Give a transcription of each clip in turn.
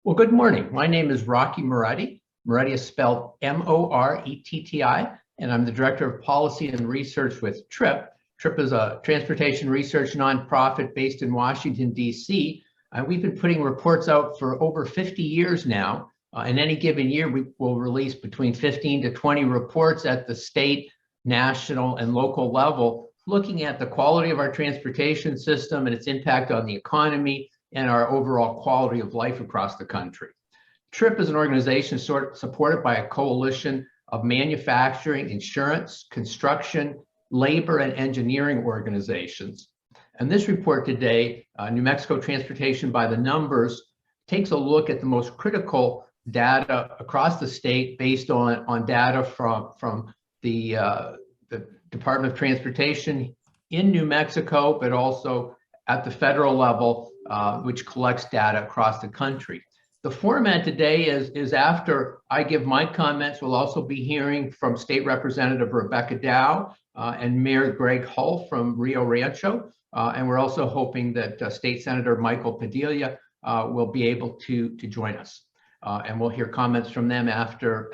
Well, good morning. My name is Rocky Moretti. Moretti is spelled Moretti, and I'm the Director of Policy and Research with TRIP. TRIP is a transportation research nonprofit based in Washington, D.C. We've been putting reports out for over 50 years now. In any given year, we will release between 15 to 20 reports at the state, national, and local level, looking at the quality of our transportation system and its impact on the economy and our overall quality of life across the country. TRIP is an organization supported by a coalition of manufacturing, insurance, construction, labor, and engineering organizations. And this report today, New Mexico Transportation by the Numbers, takes a look at the most critical data across the state based on data from the Department of Transportation in New Mexico, but also at the federal level, which collects data across the country. The format today is after I give my comments, we'll also be hearing from State Representative Rebecca Dow and Mayor Greg Hull from Rio Rancho. And we're also hoping that State Senator Michael Padilla will be able to join us. And we'll hear comments from them after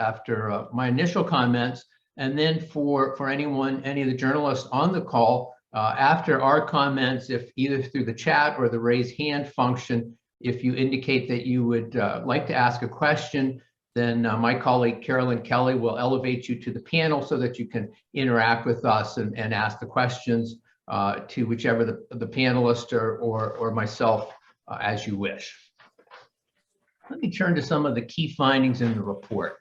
my initial comments. And then for any of the journalists on the call, after our comments, if either through the chat or the raise hand function, if you indicate that you would like to ask a question, then my colleague Carolyn Kelly will elevate you to the panel so that you can interact with us and ask the questions to whichever the panelist or myself as you wish. Let me turn to some of the key findings in the report.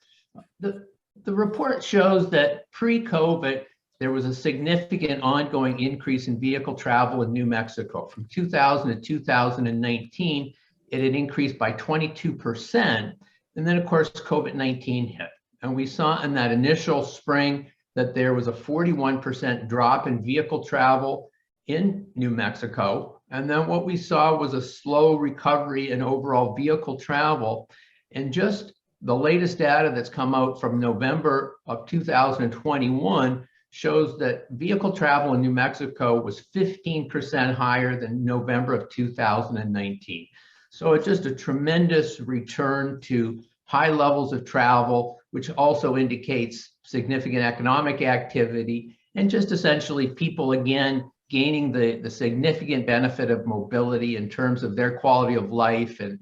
The report shows that pre-COVID, there was a significant ongoing increase in vehicle travel in New Mexico. From 2000 to 2019, it had increased by 22%. And then, of course, COVID-19 hit. And we saw in that initial spring that there was a 41% drop in vehicle travel in New Mexico. And then what we saw was a slow recovery in overall vehicle travel. And just the latest data that's come out from November of 2021 shows that vehicle travel in New Mexico was 15% higher than November of 2019. So it's just a tremendous return to high levels of travel, which also indicates significant economic activity and just essentially people again gaining the significant benefit of mobility in terms of their quality of life and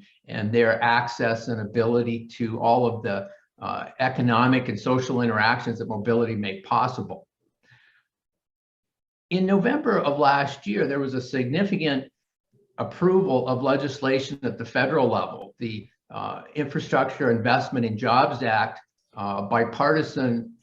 their access and ability to all of the economic and social interactions that mobility made possible. In November of last year, there was a significant approval of legislation at the federal level. The Infrastructure Investment and Jobs Act, bipartisan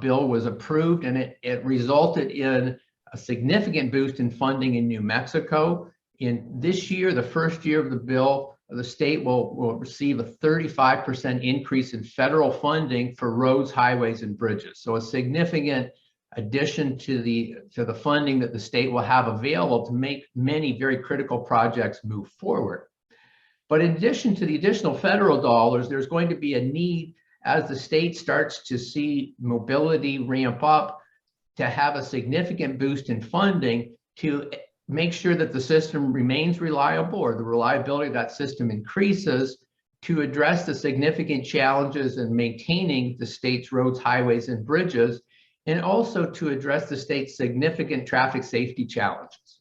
bill was approved, and it resulted in a significant boost in funding in New Mexico. In this year, the first year of the bill, the state will receive a 35% increase in federal funding for roads, highways, and bridges. So a significant addition to the funding that the state will have available to make many very critical projects move forward. But in addition to the additional federal dollars, there's going to be a need as the state starts to see mobility ramp up to have a significant boost in funding to make sure that the system remains reliable or the reliability of that system increases to address the significant challenges in maintaining the state's roads, highways, and bridges, and also to address the state's significant traffic safety challenges.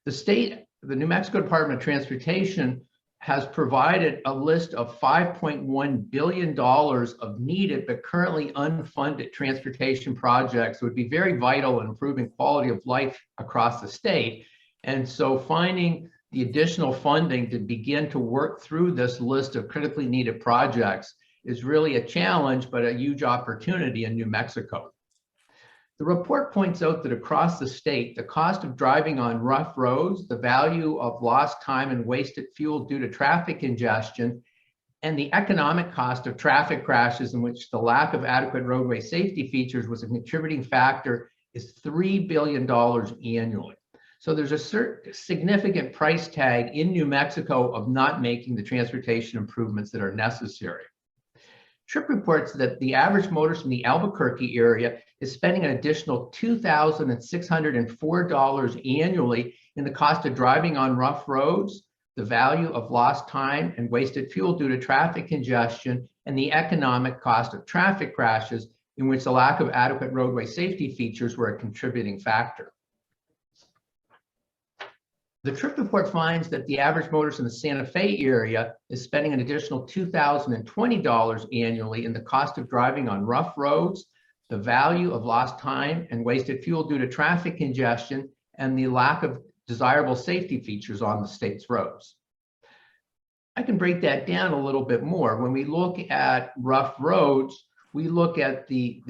The New Mexico Department of Transportation has provided a list of $5.1 billion of needed but currently unfunded transportation projects that would be very vital in improving quality of life across the state. And so finding the additional funding to begin to work through this list of critically needed projects is really a challenge, but a huge opportunity in New Mexico. The report points out that across the state, the cost of driving on rough roads, the value of lost time and wasted fuel due to traffic congestion, and the economic cost of traffic crashes in which the lack of adequate roadway safety features was a contributing factor is $3 billion annually. So there's a significant price tag in New Mexico of not making the transportation improvements that are necessary. TRIP reports that the average motorist in the Albuquerque area is spending an additional $2,604 annually in the cost of driving on rough roads, the value of lost time and wasted fuel due to traffic congestion, and the economic cost of traffic crashes in which the lack of adequate roadway safety features were a contributing factor. The TRIP report finds that the average motorist in the Santa Fe area is spending an additional $2,020 annually in the cost of driving on rough roads, the value of lost time and wasted fuel due to traffic congestion, and the lack of desirable safety features on the state's roads. I can break that down a little bit more. When we look at rough roads, we look at the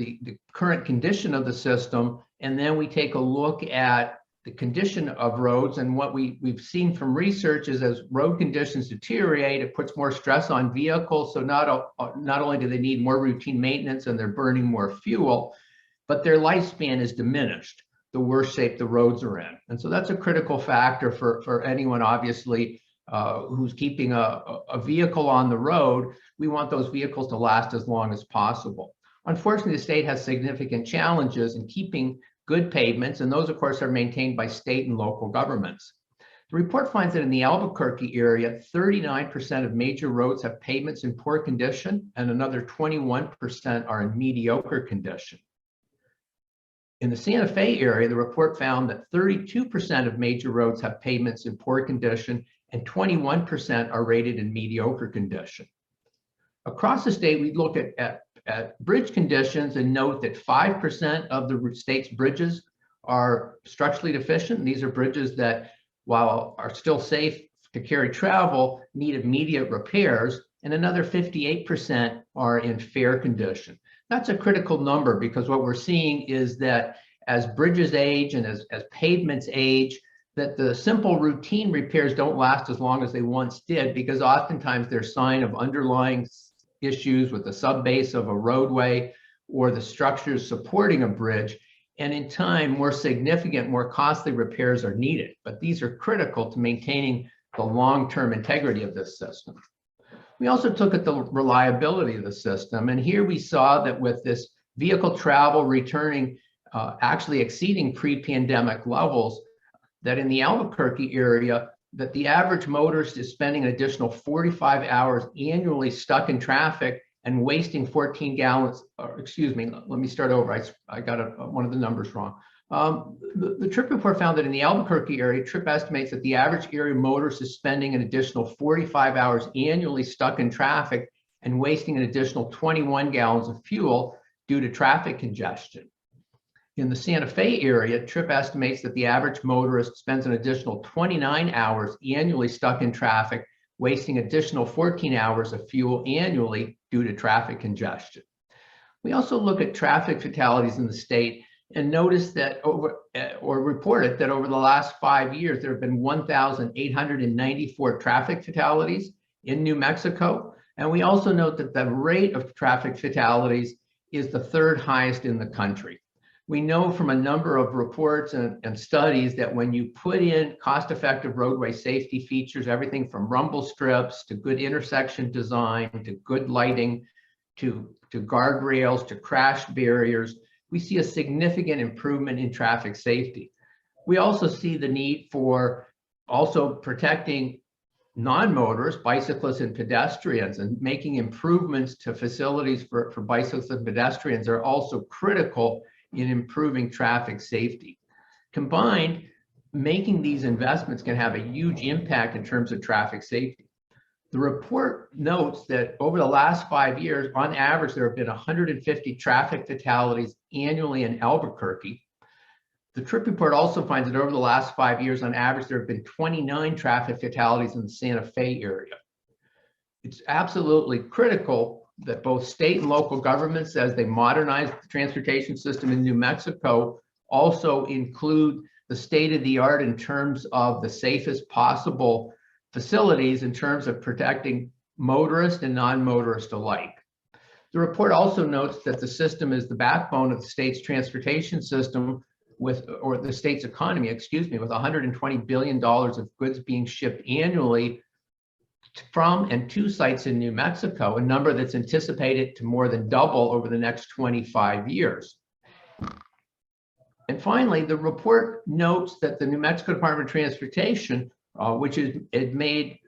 current condition of the system, and then we take a look at the condition of roads. And what we've seen from research is as road conditions deteriorate, it puts more stress on vehicles. So not only do they need more routine maintenance and they're burning more fuel, but their lifespan is diminished the worse shape the roads are in. And so that's a critical factor for anyone, obviously, who's keeping a vehicle on the road. We want those vehicles to last as long as possible. Unfortunately, the state has significant challenges in keeping good pavements, and those, of course, are maintained by state and local governments. The report finds that in the Albuquerque area, 39% of major roads have pavements in poor condition, and another 21% are in mediocre condition. In the Santa Fe area, the report found that 32% of major roads have pavements in poor condition, and 21% are rated in mediocre condition. Across the state, we look at bridge conditions and note that 5% of the state's bridges are structurally deficient. These are bridges that, while are still safe to carry travel, need immediate repairs, and another 58% are in fair condition. That's a critical number because what we're seeing is that as bridges age and as pavements age, that the simple routine repairs don't last as long as they once did, because oftentimes they're a sign of underlying issues with the subbase of a roadway or the structures supporting a bridge. And in time, more significant, more costly repairs are needed. But these are critical to maintaining the long-term integrity of this system. We also took at the reliability of the system. And here we saw that with this vehicle travel returning, actually exceeding pre-pandemic levels, that in the Albuquerque area, that the average motorist is spending an additional 45 hours annually stuck in traffic and wasting 14 gallons, excuse me, let me start over. I got one of the numbers wrong. The TRIP report found that in the Albuquerque area, TRIP estimates that the average area motorist is spending an additional 45 hours annually stuck in traffic and wasting an additional 21 gallons of fuel due to traffic congestion. In the Santa Fe area, TRIP estimates that the average motorist spends an additional 29 hours annually stuck in traffic, wasting additional 14 hours of fuel annually due to traffic congestion. We also look at traffic fatalities in the state and notice that reported that over the last 5 years, there have been 1,894 traffic fatalities in New Mexico. And we also note that the rate of traffic fatalities is the third highest in the country. We know from a number of reports and studies that when you put in cost-effective roadway safety features, everything from rumble strips to good intersection design, to good lighting, to guardrails, to crash barriers, we see a significant improvement in traffic safety. We also see the need for also protecting non-motorists, bicyclists and pedestrians, and making improvements to facilities for bicyclists and pedestrians are also critical in improving traffic safety. Combined, making these investments can have a huge impact in terms of traffic safety. The report notes that over the last 5 years, on average, there have been 150 traffic fatalities annually in Albuquerque. The TRIP report also finds that over the last 5 years, on average, there have been 29 traffic fatalities in the Santa Fe area. It's absolutely critical that both state and local governments, as they modernize the transportation system in New Mexico, also include the state-of-the-art in terms of the safest possible facilities in terms of protecting motorists and non-motorists alike. The report also notes that the system is the backbone of the state's transportation system or the state's economy, excuse me, with $120 billion of goods being shipped annually from and to sites in New Mexico, a number that's anticipated to more than double over the next 25 years. And finally, the report notes that the New Mexico Department of Transportation which is it made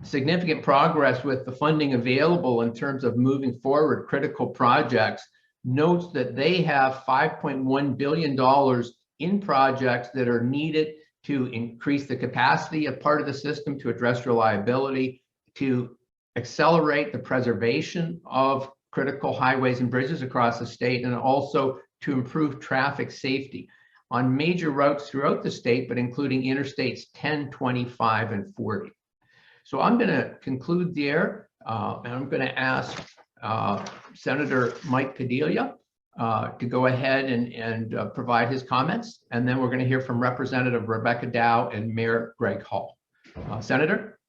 significant progress with the funding available in terms of moving forward critical projects, notes that they have $5.1 billion in projects that are needed to increase the capacity of part of the system, to address reliability, to accelerate the preservation of critical highways and bridges across the state, and also to improve traffic safety on major routes throughout the state, but including interstates 10, 25, and 40. So I'm going to conclude there, and I'm going to ask Senator Mike Padilla to go ahead and provide his comments, and then we're going to hear from Representative Rebecca Dow and Mayor Greg Hall. Senator?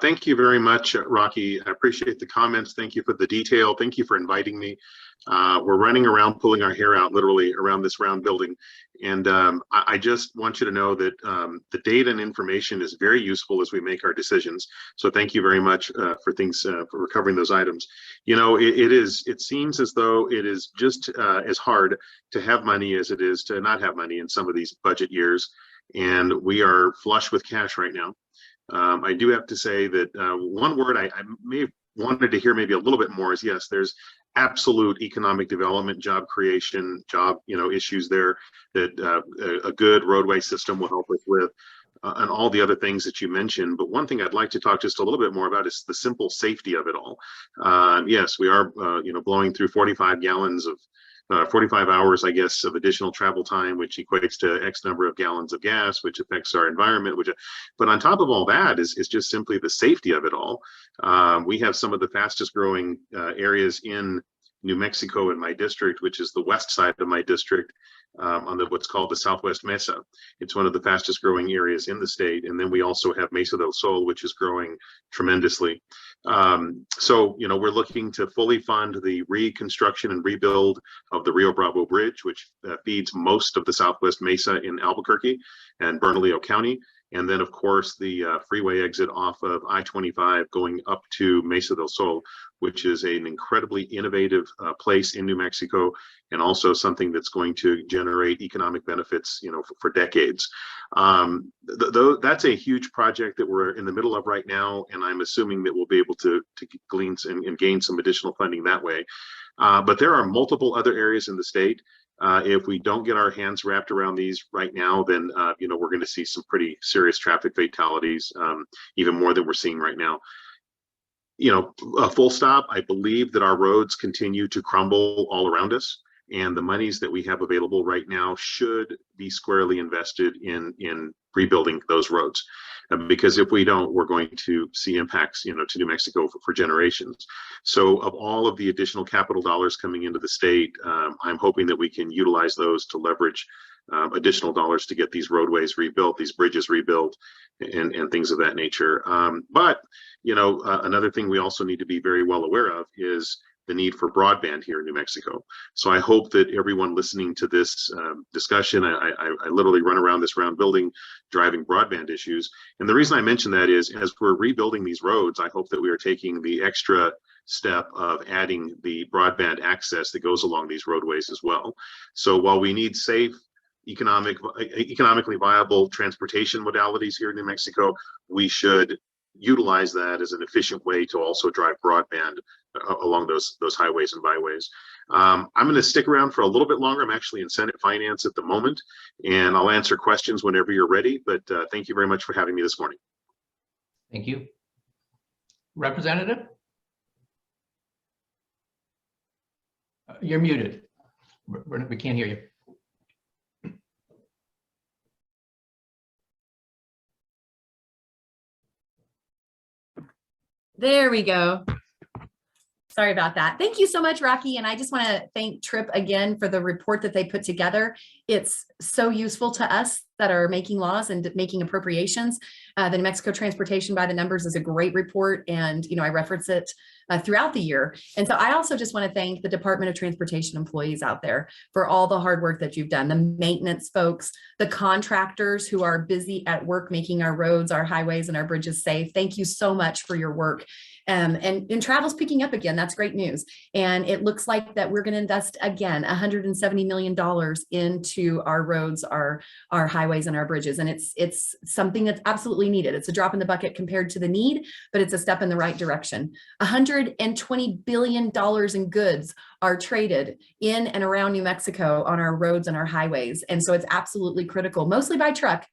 Thank you very much, Rocky. I appreciate the comments. Thank you for the detail. Thank you for inviting me. We're running around, pulling our hair out literally around this round building. And I just want you to know that the data and information is very useful as we make our decisions. So thank you very much for recovering those items. You know, it seems as though it is just as hard to have money as it is to not have money in some of these budget years. And we are flush with cash right now. I do have to say that one word I may have wanted to hear maybe a little bit more is, yes, there's absolute economic development, job creation, issues there that a good roadway system will help us with, and all the other things that you mentioned. But one thing I'd like to talk just a little bit more about is the simple safety of it all. Yes, we are, blowing through 45 gallons of 45 hours, I guess, of additional travel time, which equates to X number of gallons of gas, which affects our environment. But on top of all that is just simply the safety of it all. We have some of the fastest growing areas in New Mexico in my district, which is the west side of my district, on what's called the Southwest Mesa. It's one of the fastest growing areas in the state. And then we also have Mesa del Sol, which is growing tremendously. So, we're looking to fully fund the reconstruction and rebuild of the Rio Bravo Bridge, which feeds most of the Southwest Mesa in Albuquerque and Bernalillo County. And then, of course, the freeway exit off of I-25 going up to Mesa del Sol, which is an incredibly innovative place in New Mexico, and also something that's going to generate economic benefits, for decades. That's a huge project that we're in the middle of right now, and I'm assuming that we'll be able to glean and gain some additional funding that way. But there are multiple other areas in the state. If we don't get our hands wrapped around these right now, then we're going to see some pretty serious traffic fatalities, even more than we're seeing right now. Full stop. I believe that our roads continue to crumble all around us, and the monies that we have available right now should be squarely invested in rebuilding those roads. Because if we don't, we're going to see impacts, to New Mexico for generations. So of all of the additional capital dollars coming into the state, I'm hoping that we can utilize those to leverage additional dollars to get these roadways rebuilt, these bridges rebuilt, and things of that nature. But another thing we also need to be very well aware of is the need for broadband here in New Mexico. So I hope that everyone listening to this discussion, I literally run around this round building driving broadband issues. And the reason I mention that is, as we're rebuilding these roads, I hope that we are taking the extra step of adding the broadband access that goes along these roadways as well. So while we need safe, economically viable transportation modalities here in New Mexico, we should utilize that as an efficient way to also drive broadband along those highways and byways. I'm going to stick around for a little bit longer. I'm actually in Senate Finance at the moment, and I'll answer questions whenever you're ready. But thank you very much for having me this morning. Thank you. Representative? You're muted. We can't hear you. There we go. Sorry about that. Thank you so much, Rocky. And I just want to thank Tripp again for the report that they put together. It's so useful to us that are making laws and making appropriations. The New Mexico Transportation by the Numbers is a great report, and I reference it throughout the year. And so I also just want to thank the Department of Transportation employees out there for all the hard work that you've done, the maintenance folks, the contractors who are busy at work making our roads, our highways, and our bridges safe. Thank you so much for your work. And travel's picking up again. That's great news. And it looks like that we're going to invest again $170 million into to our roads, our highways, and our bridges. And it's something that's absolutely needed. It's a drop in the bucket compared to the need, but it's a step in the right direction. $120 billion in goods are traded in and around New Mexico on our roads and our highways. And so it's absolutely critical, mostly by truck,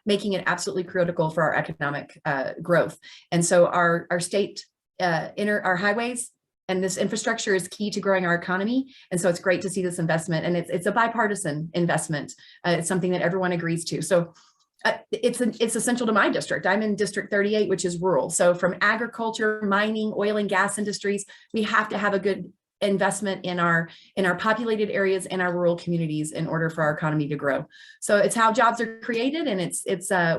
making it absolutely critical for our economic growth. And so our state, our highways and this infrastructure is key to growing our economy. And so it's great to see this investment, and it's a bipartisan investment. It's something that everyone agrees to. So it's essential to my district. I'm in District 38, which is rural. So from agriculture, mining, oil and gas industries, we have to have a good investment in our populated areas and our rural communities in order for our economy to grow. So it's how jobs are created, and it's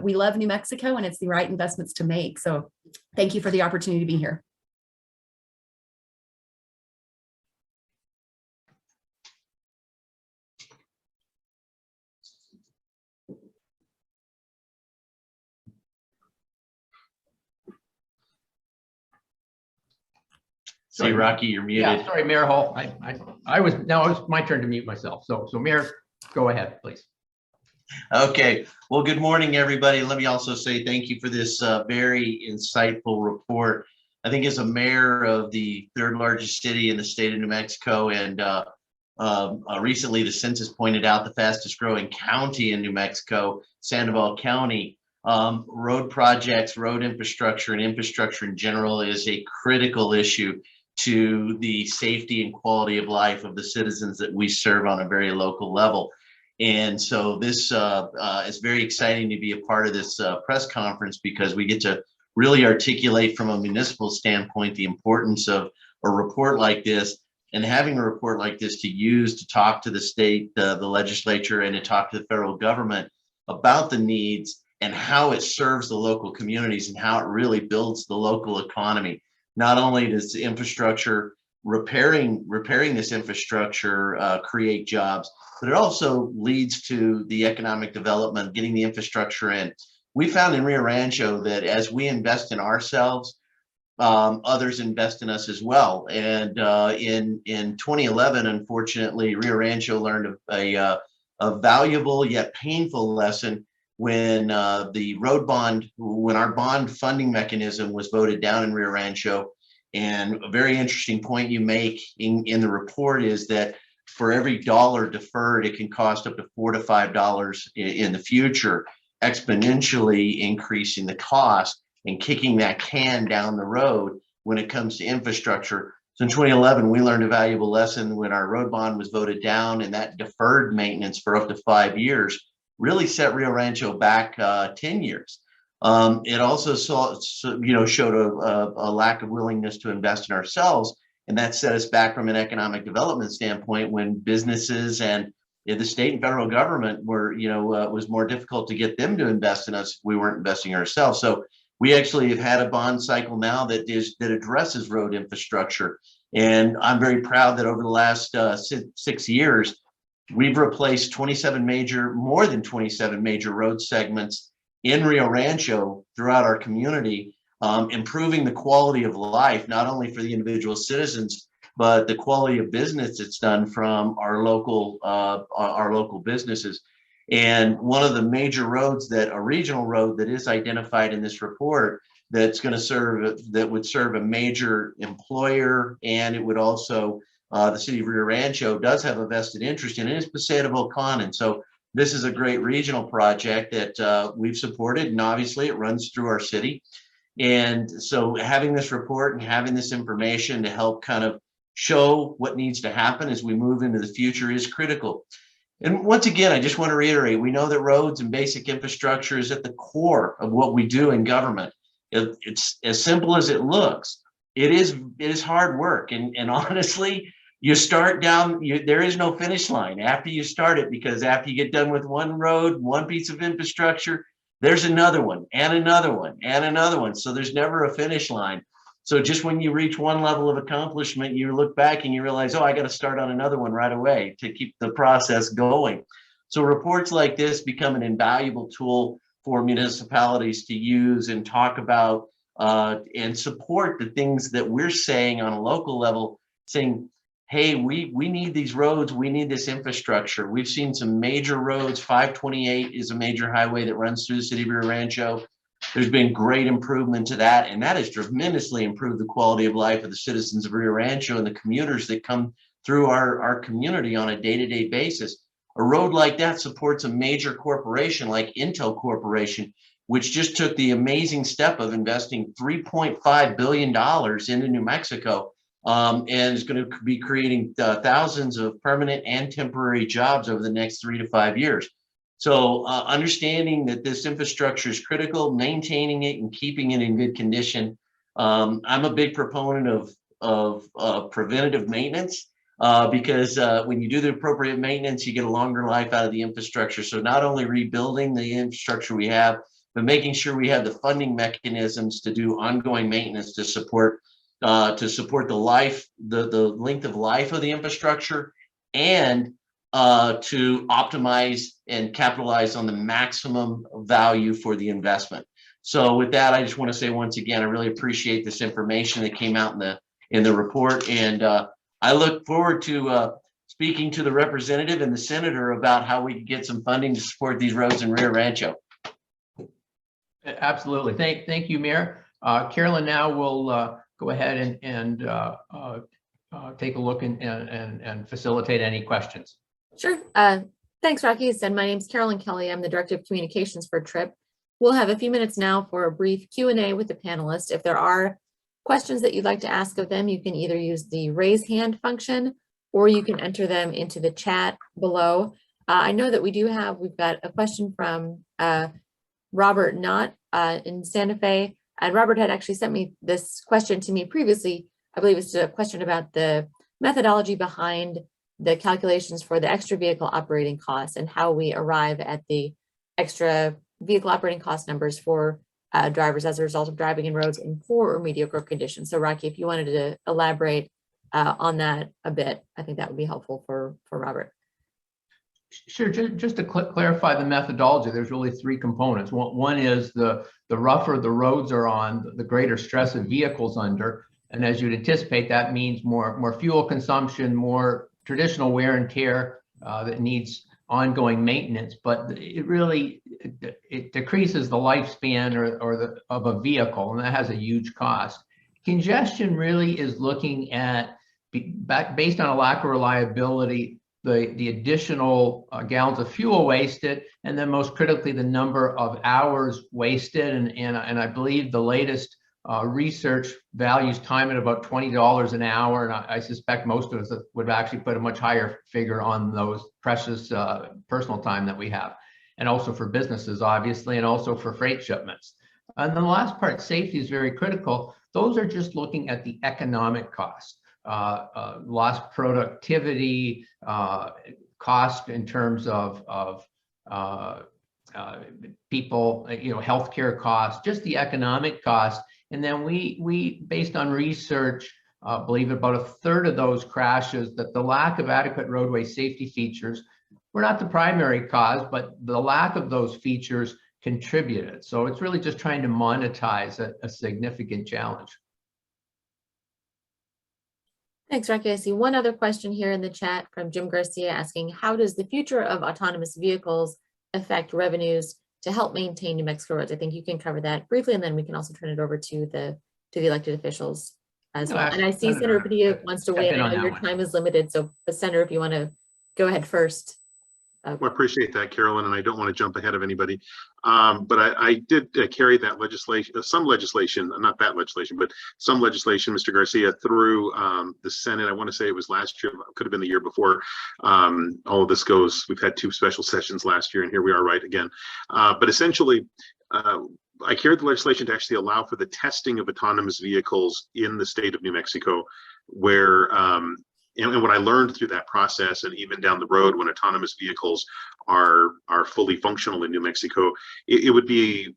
we love New Mexico, and it's the right investments to make. So thank you for the opportunity to be here. See, Rocky, you're muted. Yeah, sorry, Mayor Hall. Now it's my turn to mute myself. So Mayor, go ahead, please. Okay. Well, good morning, everybody. Let me also say thank you for this very insightful report. I think as a mayor of the third largest city in the state of New Mexico, and recently the census pointed out the fastest growing county in New Mexico, Sandoval County, road projects, road infrastructure, and infrastructure in general is a critical issue to the safety and quality of life of the citizens that we serve on a very local level. And so this is very exciting to be a part of this press conference, because we get to really articulate from a municipal standpoint the importance of a report like this, and having a report like this to use to talk to the state, the legislature, and to talk to the federal government about the needs and how it serves the local communities and how it really builds the local economy. Not only does the infrastructure, repairing this infrastructure create jobs, but it also leads to the economic development, getting the infrastructure in. We found in Rio Rancho that as we invest in ourselves, others invest in us as well. And in 2011, unfortunately, Rio Rancho learned a valuable yet painful lesson when when our bond funding mechanism was voted down in Rio Rancho. And a very interesting point you make in the report is that for every dollar deferred, it can cost up to $4 to $5 in the future, exponentially increasing the cost and kicking that can down the road when it comes to infrastructure. So in 2011, we learned a valuable lesson when our road bond was voted down, and that deferred maintenance for up to 5 years really set Rio Rancho back 10 years. It also showed a lack of willingness to invest in ourselves, and that set us back from an economic development standpoint when businesses and the state and federal government were, was more difficult to get them to invest in us if we weren't investing in ourselves. So we actually have had a bond cycle now that addresses road infrastructure, and I'm very proud that over the last 6 years, we've replaced more than 27 major road segments in Rio Rancho throughout our community, improving the quality of life, not only for the individual citizens, but the quality of business that's done from our local businesses. And one of the major roads, a regional road that is identified in this report, that would serve a major employer, and it would also the city of Rio Rancho does have a vested interest in it, is Paseo de Volcan. And so this is a great regional project that we've supported, and obviously it runs through our city. And so having this report and having this information to help kind of show what needs to happen as we move into the future is critical. And once again, I just want to reiterate, we know that roads and basic infrastructure is at the core of what we do in government. It's as simple as it looks. It is hard work. And honestly, you start down, there is no finish line after you start it, because after you get done with one road, one piece of infrastructure, there's another one and another one and another one. So there's never a finish line. So just when you reach one level of accomplishment, you look back and you realize, oh, I got to start on another one right away to keep the process going. So reports like this become an invaluable tool for municipalities to use and talk about and support the things that we're saying on a local level, saying, hey, we need these roads, we need this infrastructure. We've seen some major roads. 528 is a major highway that runs through the city of Rio Rancho. There's been great improvement to that, and that has tremendously improved the quality of life of the citizens of Rio Rancho and the commuters that come through our community on a day-to-day basis. A road like that supports a major corporation like Intel Corporation, which just took the amazing step of investing $3.5 billion into New Mexico, and is going to be creating thousands of permanent and temporary jobs over the next 3 to 5 years. So understanding that this infrastructure is critical, maintaining it and keeping it in good condition. I'm a big proponent of preventative maintenance because when you do the appropriate maintenance, you get a longer life out of the infrastructure. So not only rebuilding the infrastructure we have, but making sure we have the funding mechanisms to do ongoing maintenance to support the life, the length of life of the infrastructure, and to optimize and capitalize on the maximum value for the investment. So with that, I just want to say once again, I really appreciate this information that came out in the report, and I look forward to speaking to the representative and the senator about how we can get some funding to support these roads in Rio Rancho. Absolutely. Thank you, Mayor. Carolyn now will go ahead and take a look and facilitate any questions. Sure. Thanks, Rocky. As said, my name is Carolyn Kelly. I'm the Director of Communications for TRIP. We'll have a few minutes now for a brief Q&A with the panelists. If there are questions that you'd like to ask of them, you can either use the raise hand function or you can enter them into the chat below. I know that we've got a question from Robert Knott in Santa Fe. And Robert had actually sent me this question to me previously. I believe it's a question about the methodology behind the calculations for the extra vehicle operating costs and how we arrive at the extra vehicle operating cost numbers for drivers as a result of driving in roads in poor or mediocre conditions. So Rocky, if you wanted to elaborate on that a bit, I think that would be helpful for Robert. Sure. Just to clarify the methodology, there's really three components. One is the rougher the roads are on, the greater stress of vehicles under. And as you'd anticipate, that means more fuel consumption, more traditional wear and tear that needs ongoing maintenance. But it decreases the lifespan of a vehicle, and that has a huge cost. Congestion really is looking at, based on a lack of reliability, the additional gallons of fuel wasted, and then most critically, the number of hours wasted. And I believe the latest research values time at about $20 an hour. And I suspect most of us would actually put a much higher figure on those precious personal time that we have. And also for businesses, obviously, and also for freight shipments. And then the last part, safety, is very critical. Those are just looking at the economic cost. Lost productivity, cost in terms of people, healthcare costs, just the economic cost. And then we based on research, believe about a third of those crashes that the lack of adequate roadway safety features were not the primary cause, but the lack of those features contributed. So it's really just trying to monetize a significant challenge. Thanks, Rocky. I see one other question here in the chat from Jim Garcia asking, how does the future of autonomous vehicles affect revenues to help maintain New Mexico roads? I think you can cover that briefly, and then we can also turn it over to the elected officials as well. And I see Senator Padilla wants to weigh in. I know your time is limited, so Senator, if you want to go ahead first. Well, I appreciate that, Carolyn, and I don't want to jump ahead of anybody. But I did carry that legislation, some legislation, not that legislation, but some legislation, Mr. Garcia, through the Senate. I want to say it was last year, could have been the year before. All of this goes, we've had 2 special sessions last year, and here we are right again. But essentially, I carried the legislation to actually allow for the testing of autonomous vehicles in the state of New Mexico, where and what I learned through that process, and even down the road when autonomous vehicles are fully functional in New Mexico, it wouldn't be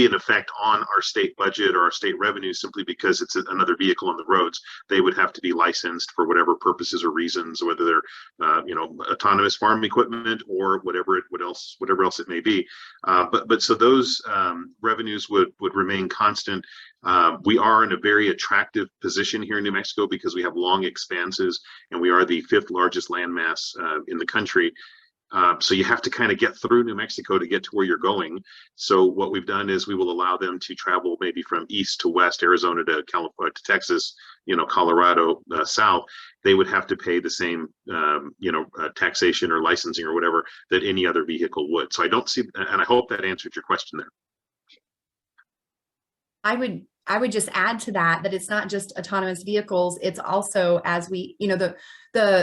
an effect on our state budget or our state revenue simply because it's another vehicle on the roads. They would have to be licensed for whatever purposes or reasons, whether they're autonomous farm equipment or whatever else it may be. But so those revenues would remain constant. We are in a very attractive position here in New Mexico because we have long expanses and we are the 5th largest landmass in the country. So you have to kind of get through New Mexico to get to where you're going. So what we've done is we will allow them to travel maybe from east to west, Arizona to California to Texas, Colorado south. They would have to pay the same, taxation or licensing or whatever that any other vehicle would. So I don't see, and I hope that answered your question there. I would just add to that it's not just autonomous vehicles. It's also, as we, the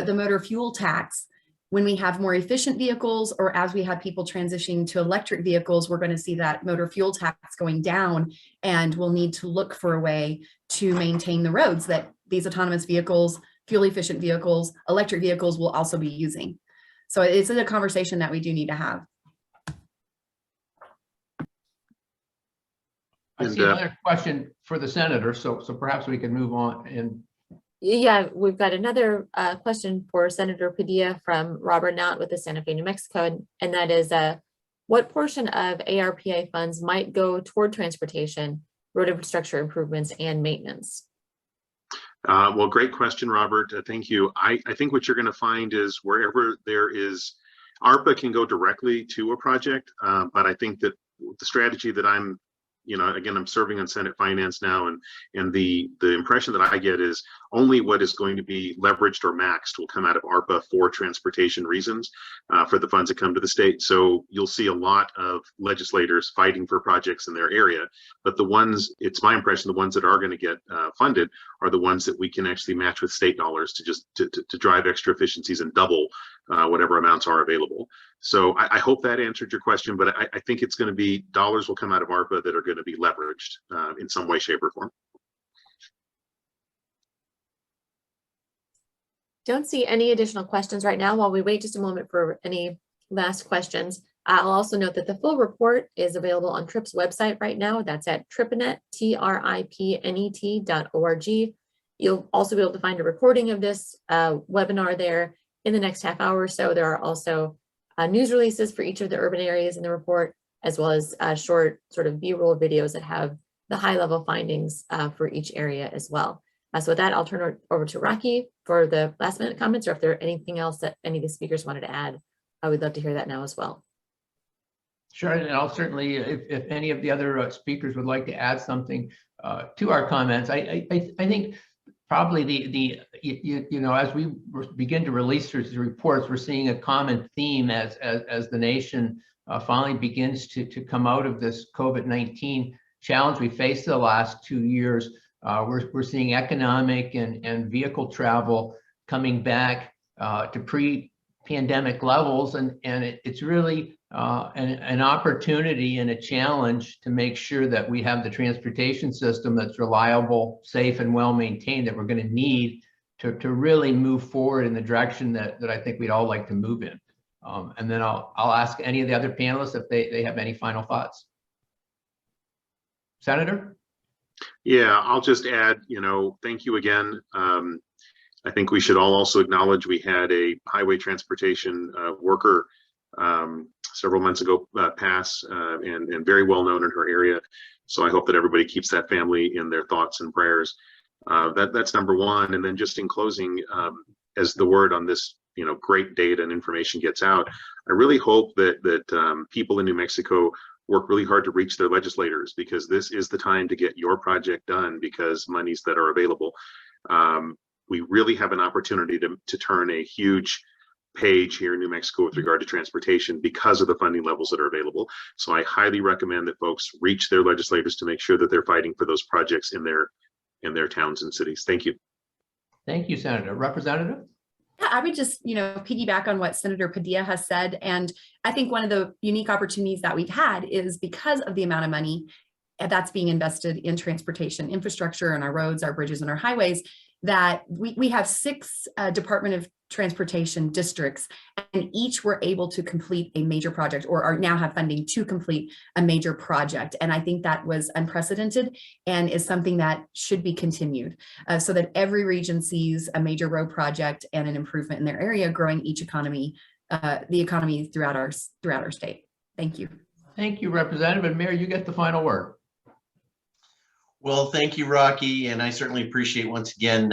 motor fuel tax, when we have more efficient vehicles or as we have people transitioning to electric vehicles, we're going to see that motor fuel tax going down, and we'll need to look for a way to maintain the roads that these autonomous vehicles, fuel efficient vehicles, electric vehicles will also be using. So it's a conversation that we do need to have. I see another question for the senator, so perhaps we can move on. And yeah, we've got another question for Senator Padilla from Robert Knott with the Santa Fe, New Mexico, and that is, what portion of ARPA funds might go toward transportation, road infrastructure improvements, and maintenance? Well, great question, Robert. Thank you. I think what you're going to find is wherever there is, ARPA can go directly to a project, but I think that the strategy that I'm serving on Senate Finance now, and the impression that I get is only what is going to be leveraged or maxed will come out of ARPA for transportation reasons, for the funds that come to the state. So you'll see a lot of legislators fighting for projects in their area, but the ones, it's my impression, the ones that are going to get funded are the ones that we can actually match with state dollars to drive extra efficiencies and double whatever amounts are available. So I hope that answered your question, but I think it's going to be dollars will come out of ARPA that are going to be leveraged in some way, shape, or form. Don't see any additional questions right now. While we wait just a moment for any last questions, I'll also note that the full report is available on TRIP's website right now. That's at tripnet, tripnet.org. You'll also be able to find a recording of this webinar there in the next half hour or so. There are also news releases for each of the urban areas in the report, as well as short sort of B-roll videos that have the high-level findings for each area as well. So with that, I'll turn it over to Rocky for the last minute comments, or if there's anything else that any of the speakers wanted to add, I would love to hear that now as well. Sure, and I'll certainly, if any of the other speakers would like to add something to our comments, I think probably as we begin to release these reports, we're seeing a common theme as the nation finally begins to come out of this COVID-19 challenge we faced the last 2 years. We're seeing economic and vehicle travel coming back to pre-pandemic levels, and it's really an opportunity and a challenge to make sure that we have the transportation system that's reliable, safe, and well maintained that we're going to need to really move forward in the direction that I think we'd all like to move in. And then I'll ask any of the other panelists if they have any final thoughts. Senator? Yeah, I'll just add, thank you again. I think we should all also acknowledge we had a highway transportation worker several months ago pass, and very well known in her area. So I hope that everybody keeps that family in their thoughts and prayers. That's number one. And then just in closing, as the word on this, great data and information gets out, I really hope that people in New Mexico work really hard to reach their legislators, because this is the time to get your project done, because monies that are available. We really have an opportunity to turn a huge page here in New Mexico with regard to transportation because of the funding levels that are available. So I highly recommend that folks reach their legislators to make sure that they're fighting for those projects in their towns and cities. Thank you. Thank you, Senator. Representative? Yeah, I would just, piggyback on what Senator Padilla has said. And I think one of the unique opportunities that we've had is because of the amount of money that's being invested in transportation infrastructure and our roads, our bridges, and our highways, that we have 6 Department of Transportation districts, and each were able to complete a major project, or are now have funding to complete a major project. And I think that was unprecedented and is something that should be continued, so that every region sees a major road project and an improvement in their area, growing each economy, the economy throughout our state. Thank you. Thank you, Representative. And Mayor, you get the final word. Well, thank you, Rocky, and I certainly appreciate once again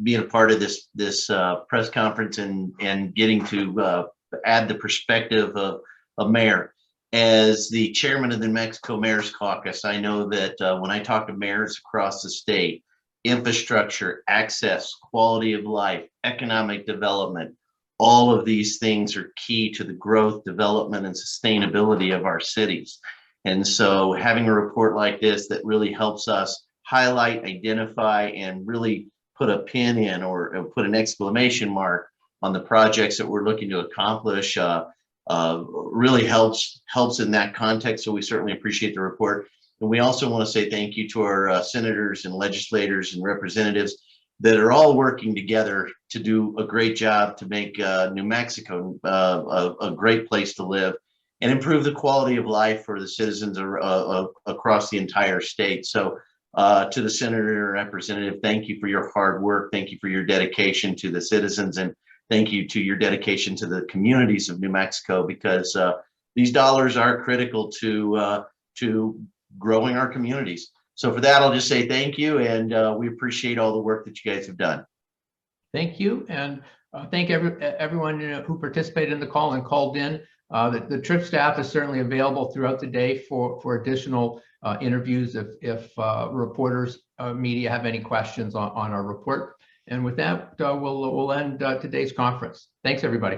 being a part of this press conference and getting to add the perspective of a mayor. As the chairman of the New Mexico Mayor's Caucus, I know that when I talk to mayors across the state, infrastructure, access, quality of life, economic development, all of these things are key to the growth, development, and sustainability of our cities. And so having a report like this that really helps us highlight, identify, and really put a pin in or put an exclamation mark on the projects that we're looking to accomplish really helps in that context. So we certainly appreciate the report. And we also want to say thank you to our senators and legislators and representatives that are all working together to do a great job to make New Mexico a great place to live and improve the quality of life for the citizens across the entire state. So to the senator and representative, thank you for your hard work. Thank you for your dedication to the citizens, and thank you to your dedication to the communities of New Mexico, because these dollars are critical to growing our communities. So for that, I'll just say thank you, and we appreciate all the work that you guys have done. Thank you, and thank everyone who participated in the call and called in. The TRIP staff is certainly available throughout the day for additional interviews if reporters, media have any questions on our report. And with that, we'll end today's conference. Thanks, everybody.